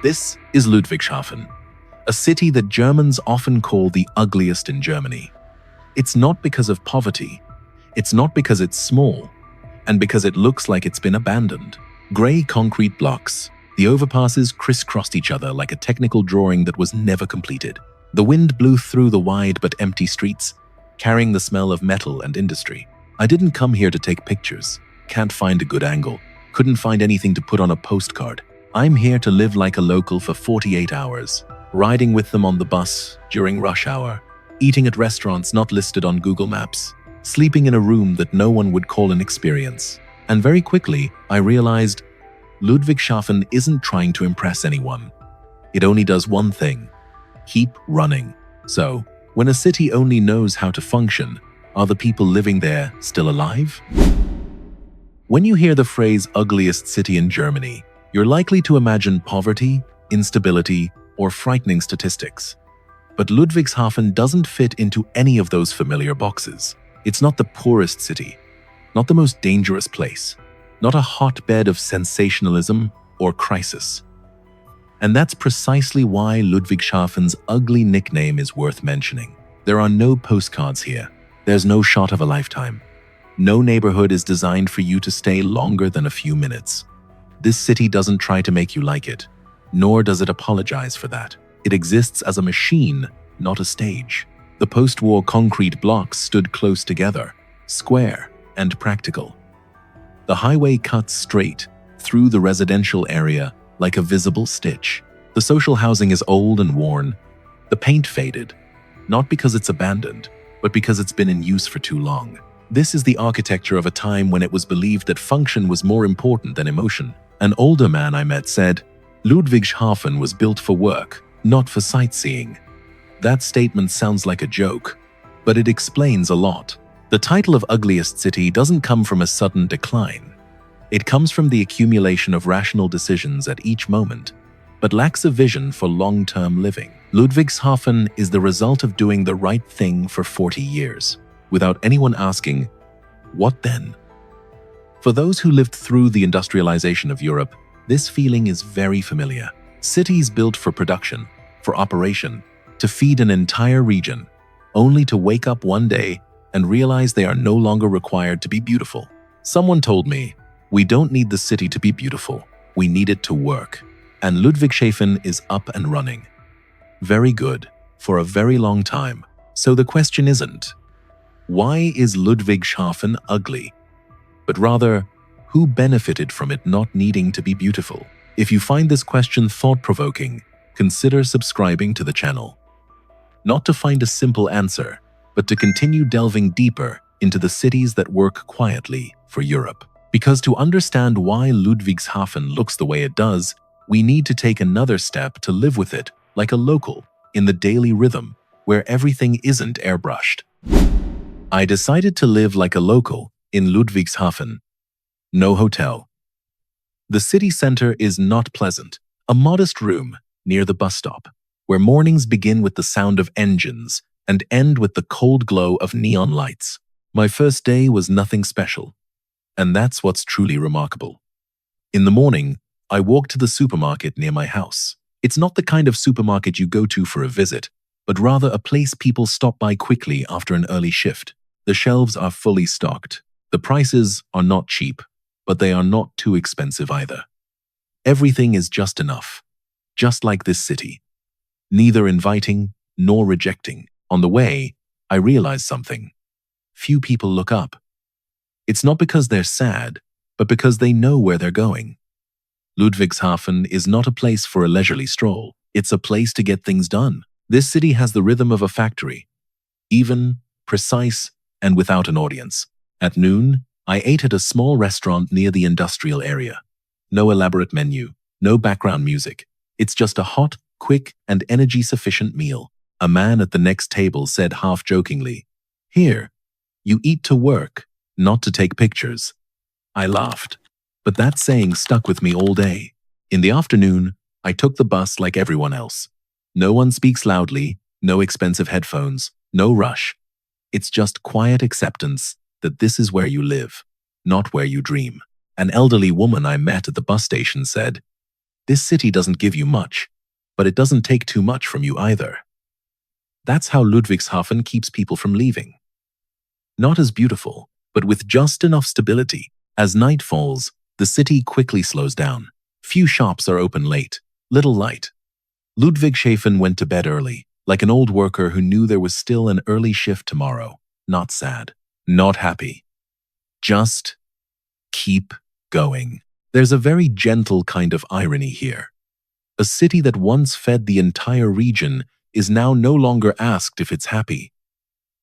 This is Ludwigshafen, a city that Germans often call the ugliest in Germany. It's not because of poverty, it's not because it's small, and because it looks like it's been abandoned. Grey concrete blocks, the overpasses crisscrossed each other like a technical drawing that was never completed. The wind blew through the wide but empty streets, carrying the smell of metal and industry. I didn't come here to take pictures, can't find a good angle, couldn't find anything to put on a postcard. I'm here to live like a local for 48 hours, riding with them on the bus during rush hour, eating at restaurants not listed on Google Maps, sleeping in a room that no one would call an experience. And very quickly, I realized Ludwigshafen isn't trying to impress anyone. It only does one thing: keep running. So, when a city only knows how to function, are the people living there still alive? When you hear the phrase ugliest city in Germany, you're likely to imagine poverty, instability, or frightening statistics. But Ludwigshafen doesn't fit into any of those familiar boxes. It's not the poorest city, not the most dangerous place, not a hotbed of sensationalism or crisis. And that's precisely why Ludwigshafen's ugly nickname is worth mentioning. There are no postcards here. There's no shot of a lifetime. No neighborhood is designed for you to stay longer than a few minutes. This city doesn't try to make you like it, nor does it apologize for that. It exists as a machine, not a stage. The post-war concrete blocks stood close together, square and practical. The highway cuts straight through the residential area like a visible stitch. The social housing is old and worn, the paint faded, not because it's abandoned, but because it's been in use for too long. This is the architecture of a time when it was believed that function was more important than emotion. An older man I met said, "Ludwigshafen was built for work, not for sightseeing." That statement sounds like a joke, but it explains a lot. The title of ugliest city doesn't come from a sudden decline. It comes from the accumulation of rational decisions at each moment, but lacks a vision for long-term living. Ludwigshafen is the result of doing the right thing for 40 years, without anyone asking, what then? For those who lived through the industrialization of Europe, this feeling is very familiar. Cities built for production, for operation, to feed an entire region, only to wake up one day and realize they are no longer required to be beautiful. Someone told me, "We don't need the city to be beautiful, we need it to work." And Ludwigshafen is up and running. Very good, for a very long time. So the question isn't, why is Ludwigshafen ugly? But rather, who benefited from it not needing to be beautiful? If you find this question thought-provoking, consider subscribing to the channel. Not to find a simple answer, but to continue delving deeper into the cities that work quietly for Europe. Because to understand why Ludwigshafen looks the way it does, we need to take another step to live with it like a local, in the daily rhythm, where everything isn't airbrushed. I decided to live like a local in Ludwigshafen. No hotel. The city center is not pleasant, a modest room near the bus stop, where mornings begin with the sound of engines and end with the cold glow of neon lights. My first day was nothing special, and that's what's truly remarkable. In the morning, I walked to the supermarket near my house. It's not the kind of supermarket you go to for a visit, but rather a place people stop by quickly after an early shift. The shelves are fully stocked. The prices are not cheap, but they are not too expensive either. Everything is just enough, just like this city. Neither inviting nor rejecting. On the way, I realized something. Few people look up. It's not because they're sad, but because they know where they're going. Ludwigshafen is not a place for a leisurely stroll. It's a place to get things done. This city has the rhythm of a factory, even, precise, and without an audience. At noon, I ate at a small restaurant near the industrial area. No elaborate menu, no background music. It's just a hot, quick, and energy-sufficient meal. A man at the next table said half-jokingly, "Here, you eat to work, not to take pictures." I laughed, but that saying stuck with me all day. In the afternoon, I took the bus like everyone else. No one speaks loudly, no expensive headphones, no rush. It's just quiet acceptance that this is where you live, not where you dream. An elderly woman I met at the bus station said, This city doesn't give you much, but it doesn't take too much from you either. That's how Ludwigshafen keeps people from leaving. Not as beautiful, but with just enough stability. As night falls, the city quickly slows down. Few shops are open late, little light. Ludwigshafen went to bed early, like an old worker who knew there was still an early shift tomorrow. Not sad, not happy. Just keep going. There's a very gentle kind of irony here. A city that once fed the entire region is now no longer asked if it's happy.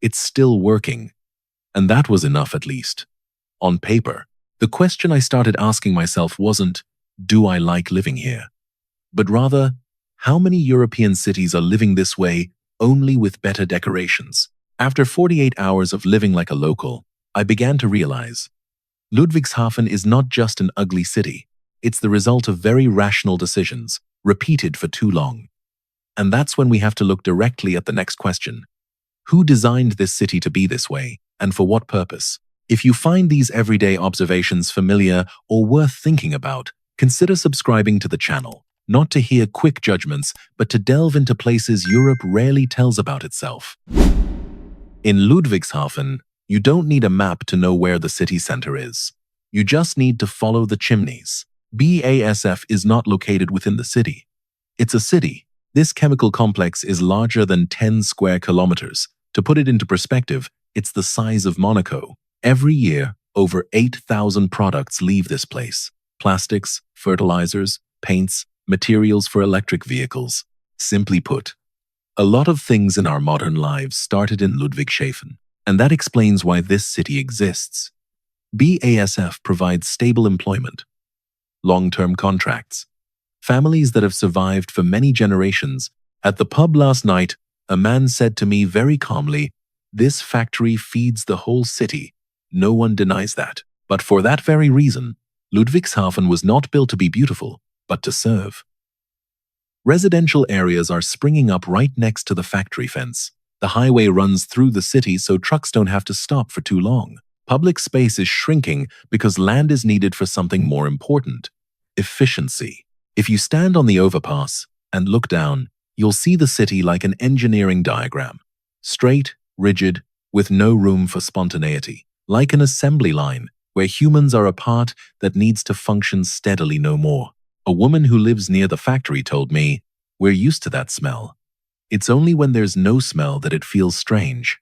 It's still working. And that was enough, at least. On paper, the question I started asking myself wasn't, do I like living here? But rather, how many European cities are living this way, only with better decorations? After 48 hours of living like a local, I began to realize Ludwigshafen is not just an ugly city. It's the result of very rational decisions, repeated for too long. And that's when we have to look directly at the next question. Who designed this city to be this way, and for what purpose? If you find these everyday observations familiar or worth thinking about, consider subscribing to the channel, not to hear quick judgments, but to delve into places Europe rarely tells about itself. In Ludwigshafen, you don't need a map to know where the city center is. You just need to follow the chimneys. BASF is not located within the city. It's a city. This chemical complex is larger than 10 square kilometers. To put it into perspective, it's the size of Monaco. Every year, over 8,000 products leave this place. Plastics, fertilizers, paints, materials for electric vehicles. Simply put, a lot of things in our modern lives started in Ludwigshafen, and that explains why this city exists. BASF provides stable employment, long-term contracts, families that have survived for many generations. At the pub last night, a man said to me very calmly, "This factory feeds the whole city." No one denies that. But for that very reason, Ludwigshafen was not built to be beautiful, but to serve. Residential areas are springing up right next to the factory fence. The highway runs through the city so trucks don't have to stop for too long. Public space is shrinking because land is needed for something more important: efficiency. If you stand on the overpass and look down, you'll see the city like an engineering diagram. Straight, rigid, with no room for spontaneity. Like an assembly line, where humans are a part that needs to function steadily no more. A woman who lives near the factory told me, "We're used to that smell. It's only when there's no smell that it feels strange."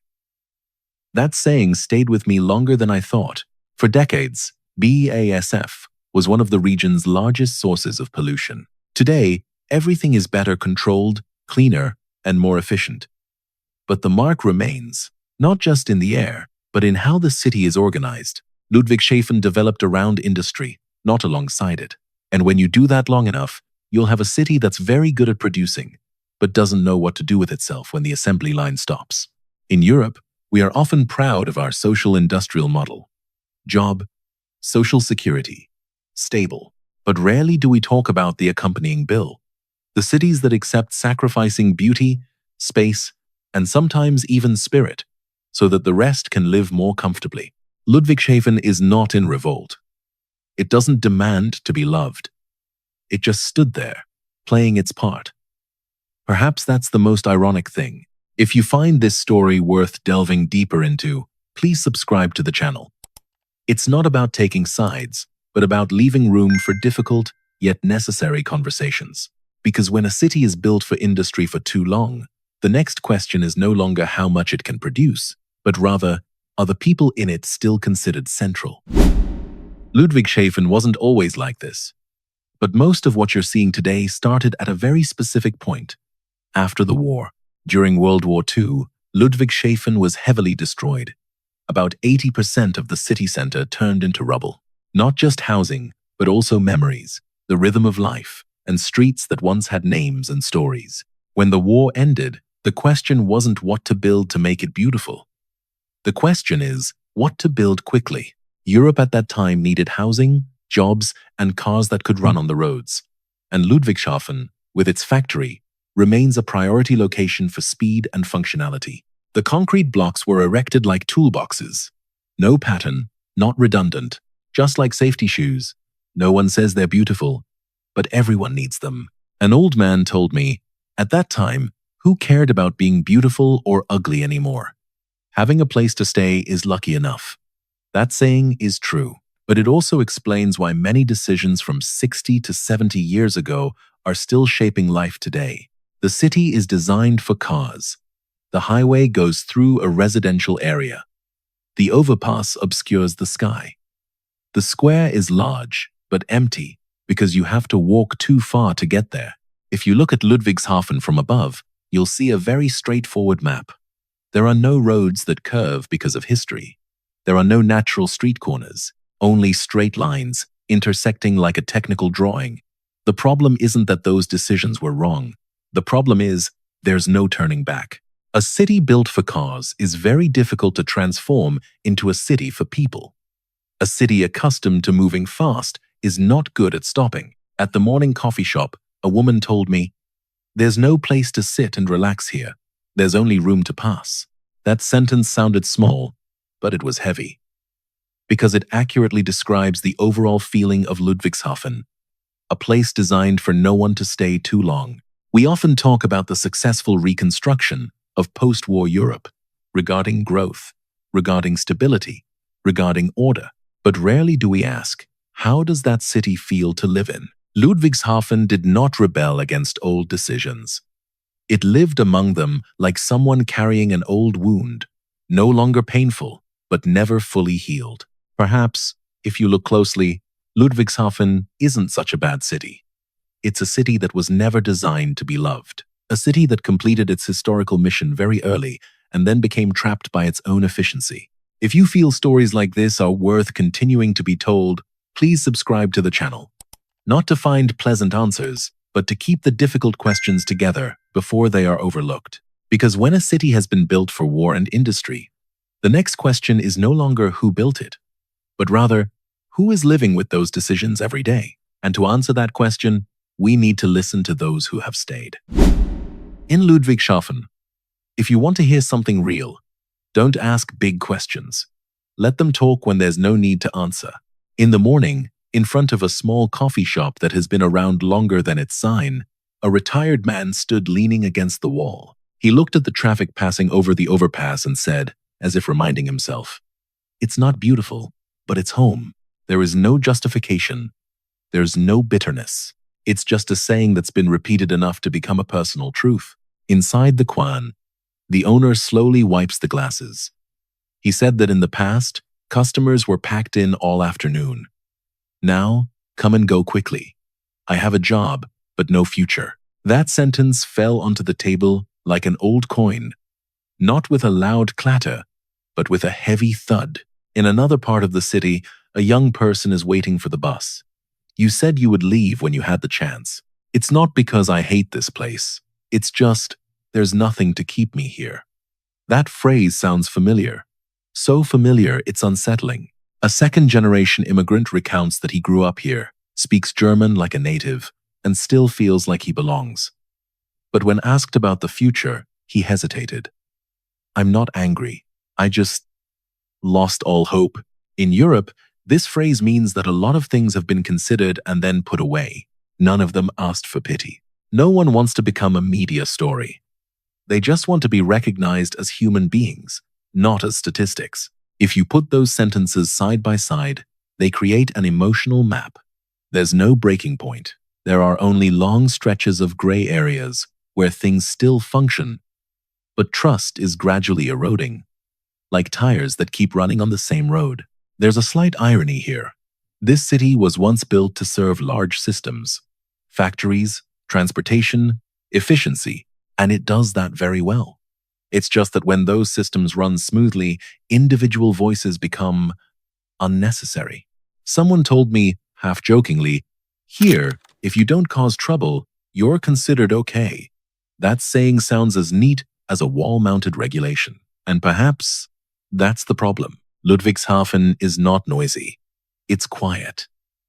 That saying stayed with me longer than I thought. For decades, BASF was one of the region's largest sources of pollution. Today, everything is better controlled, cleaner, and more efficient. But the mark remains, not just in the air, but in how the city is organized. Ludwigshafen developed around industry, not alongside it. And when you do that long enough, you'll have a city that's very good at producing, but doesn't know what to do with itself when the assembly line stops. In Europe, we are often proud of our social industrial model. Job, social security, stable. But rarely do we talk about the accompanying bill. The cities that accept sacrificing beauty, space, and sometimes even spirit, so that the rest can live more comfortably. Ludwigshafen is not in revolt. It doesn't demand to be loved. It just stood there, playing its part. Perhaps that's the most ironic thing. If you find this story worth delving deeper into, please subscribe to the channel. It's not about taking sides, but about leaving room for difficult, yet necessary conversations. Because when a city is built for industry for too long, the next question is no longer how much it can produce, but rather, are the people in it still considered central? Ludwigshafen wasn't always like this. But most of what you're seeing today started at a very specific point. After the war, during World War II, Ludwigshafen was heavily destroyed. About 80% of the city center turned into rubble. Not just housing, but also memories, the rhythm of life, and streets that once had names and stories. When the war ended, the question wasn't what to build to make it beautiful. The question is, what to build quickly? Europe at that time needed housing, jobs, and cars that could run on the roads. And Ludwigshafen, with its factory, remains a priority location for speed and functionality. The concrete blocks were erected like toolboxes. No pattern, not redundant, just like safety shoes. No one says they're beautiful. but everyone needs them. An old man told me, at that time, who cared about being beautiful or ugly anymore? Having a place to stay is lucky enough. That saying is true, but it also explains why many decisions from 60 to 70 years ago are still shaping life today. The city is designed for cars. The highway goes through a residential area. The overpass obscures the sky. The square is large, but empty, because you have to walk too far to get there. If you look at Ludwigshafen from above, you'll see a very straightforward map. There are no roads that curve because of history. There are no natural street corners, only straight lines, intersecting like a technical drawing. The problem isn't that those decisions were wrong. The problem is, there's no turning back. A city built for cars is very difficult to transform into a city for people. A city accustomed to moving fast is not good at stopping. At the morning coffee shop, a woman told me, "There's no place to sit and relax here. There's only room to pass." That sentence sounded small, but it was heavy. Because it accurately describes the overall feeling of Ludwigshafen, a place designed for no one to stay too long. We often talk about the successful reconstruction of post-war Europe, regarding growth, regarding stability, regarding order. But rarely do we ask, how does that city feel to live in? Ludwigshafen did not rebel against old decisions. It lived among them like someone carrying an old wound, no longer painful, but never fully healed. Perhaps, if you look closely, Ludwigshafen isn't such a bad city. It's a city that was never designed to be loved. A city that completed its historical mission very early and then became trapped by its own efficiency. If you feel stories like this are worth continuing to be told, please subscribe to the channel. Not to find pleasant answers, but to keep the difficult questions together before they are overlooked. Because when a city has been built for war and industry, the next question is no longer who built it, but rather, who is living with those decisions every day? And to answer that question, we need to listen to those who have stayed. In Ludwigshafen, if you want to hear something real, don't ask big questions. Let them talk when there's no need to answer. In the morning, in front of a small coffee shop that has been around longer than its sign, a retired man stood leaning against the wall. He looked at the traffic passing over the overpass and said, as if reminding himself, "It's not beautiful, but it's home. There is no justification. There's no bitterness. It's just a saying that's been repeated enough to become a personal truth." Inside the Kwan, the owner slowly wipes the glasses. He said that in the past, customers were packed in all afternoon. Now, come and go quickly. I have a job, but no future. That sentence fell onto the table like an old coin, not with a loud clatter, but with a heavy thud. In another part of the city, a young person is waiting for the bus. "You said you would leave when you had the chance. It's not because I hate this place. It's just, there's nothing to keep me here." That phrase sounds familiar. So familiar, it's unsettling. A second-generation immigrant recounts that he grew up here, speaks German like a native, and still feels like he belongs. But when asked about the future, he hesitated. "I'm not angry. I just lost all hope." In Europe, this phrase means that a lot of things have been considered and then put away. None of them asked for pity. No one wants to become a media story. They just want to be recognized as human beings, not as statistics. If you put those sentences side by side, they create an emotional map. There's no breaking point. There are only long stretches of gray areas where things still function, but trust is gradually eroding, like tires that keep running on the same road. There's a slight irony here. This city was once built to serve large systems, factories, transportation, efficiency, and it does that very well. It's just that when those systems run smoothly, individual voices become unnecessary. Someone told me, half jokingly, "Here, if you don't cause trouble, you're considered okay." That saying sounds as neat as a wall-mounted regulation. And perhaps that's the problem. Ludwigshafen is not noisy. It's quiet.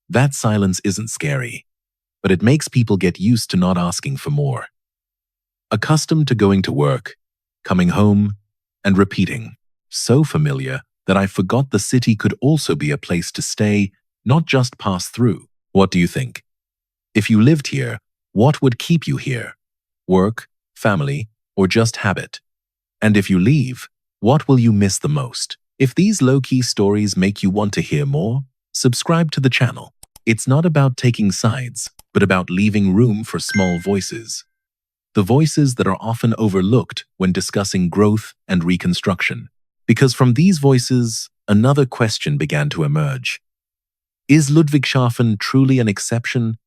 That silence isn't scary, but it makes people get used to not asking for more. Accustomed to going to work, coming home, and repeating. So familiar that I forgot the city could also be a place to stay, not just pass through. What do you think? If you lived here, what would keep you here? Work, family, or just habit? And if you leave, what will you miss the most? If these low-key stories make you want to hear more, subscribe to the channel. It's not about taking sides, but about leaving room for small voices. The voices that are often overlooked when discussing growth and reconstruction. Because from these voices, another question began to emerge. Is Ludwigshafen truly an exception,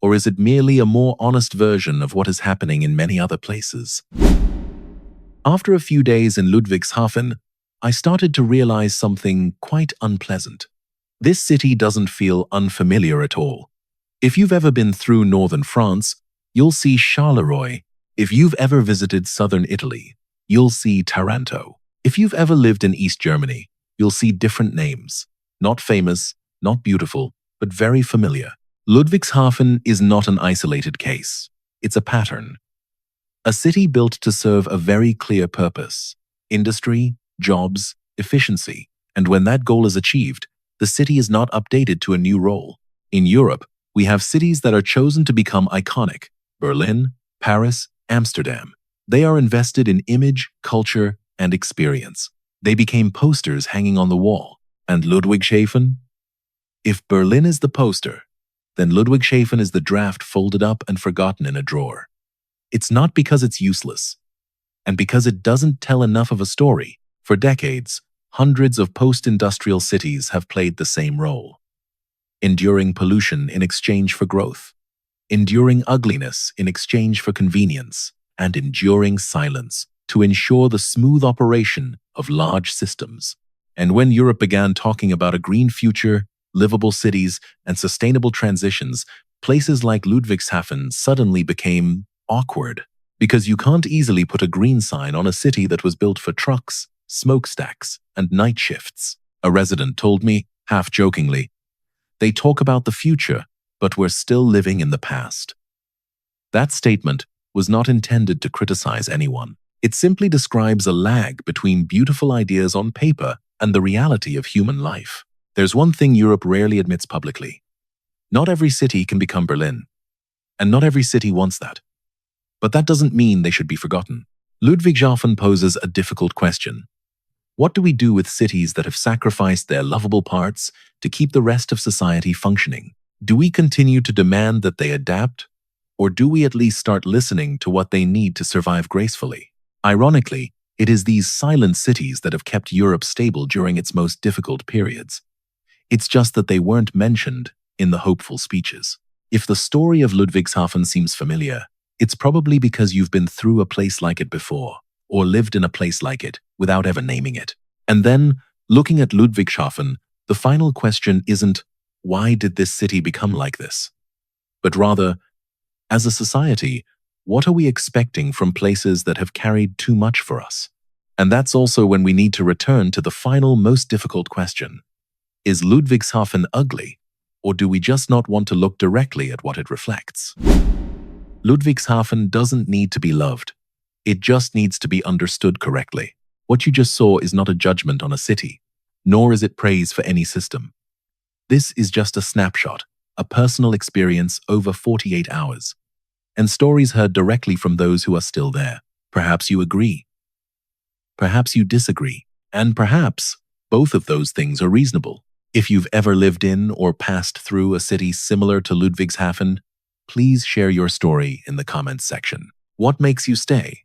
or is it merely a more honest version of what is happening in many other places? After a few days in Ludwigshafen, I started to realize something quite unpleasant. This city doesn't feel unfamiliar at all. If you've ever been through northern France, you'll see Charleroi. If you've ever visited southern Italy, you'll see Taranto. If you've ever lived in East Germany, you'll see different names. Not famous, not beautiful, but very familiar. Ludwigshafen is not an isolated case. It's a pattern. A city built to serve a very clear purpose: industry, jobs, efficiency. And when that goal is achieved, the city is not updated to a new role. In Europe, we have cities that are chosen to become iconic: Berlin, Paris, Amsterdam. They are invested in image, culture, and experience. They became posters hanging on the wall. And Ludwigshafen? If Berlin is the poster, then Ludwigshafen is the draft folded up and forgotten in a drawer. It's not because it's useless, and because it doesn't tell enough of a story. For decades, hundreds of post-industrial cities have played the same role. Enduring pollution in exchange for growth, enduring ugliness in exchange for convenience, and enduring silence to ensure the smooth operation of large systems. And when Europe began talking about a green future, livable cities, and sustainable transitions, places like Ludwigshafen suddenly became awkward, because you can't easily put a green sign on a city that was built for trucks, smokestacks, and night shifts. A resident told me, half jokingly, "They talk about the future, but we're still living in the past." That statement was not intended to criticize anyone. It simply describes a lag between beautiful ideas on paper and the reality of human life. There's one thing Europe rarely admits publicly. Not every city can become Berlin, and not every city wants that. But that doesn't mean they should be forgotten. Ludwigshafen poses a difficult question. What do we do with cities that have sacrificed their lovable parts to keep the rest of society functioning? Do we continue to demand that they adapt, or do we at least start listening to what they need to survive gracefully? Ironically, it is these silent cities that have kept Europe stable during its most difficult periods. It's just that they weren't mentioned in the hopeful speeches. If the story of Ludwigshafen seems familiar, it's probably because you've been through a place like it before, or lived in a place like it without ever naming it. And then, looking at Ludwigshafen, the final question isn't, why did this city become like this? But rather, as a society, what are we expecting from places that have carried too much for us? And that's also when we need to return to the final, most difficult question. Is Ludwigshafen ugly, or do we just not want to look directly at what it reflects? Ludwigshafen doesn't need to be loved. It just needs to be understood correctly. What you just saw is not a judgment on a city, nor is it praise for any system. This is just a snapshot, a personal experience over 48 hours, and stories heard directly from those who are still there. Perhaps you agree. Perhaps you disagree. And perhaps both of those things are reasonable. If you've ever lived in or passed through a city similar to Ludwigshafen, please share your story in the comments section. What makes you stay?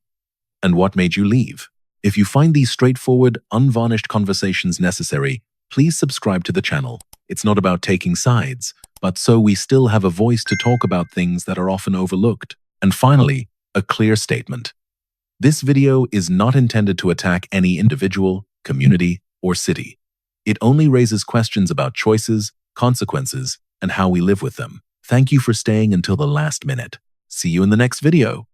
And what made you leave? If you find these straightforward, unvarnished conversations necessary, please subscribe to the channel. It's not about taking sides, but so we still have a voice to talk about things that are often overlooked. And finally, a clear statement. This video is not intended to attack any individual, community, or city. It only raises questions about choices, consequences, and how we live with them. Thank you for staying until the last minute. See you in the next video.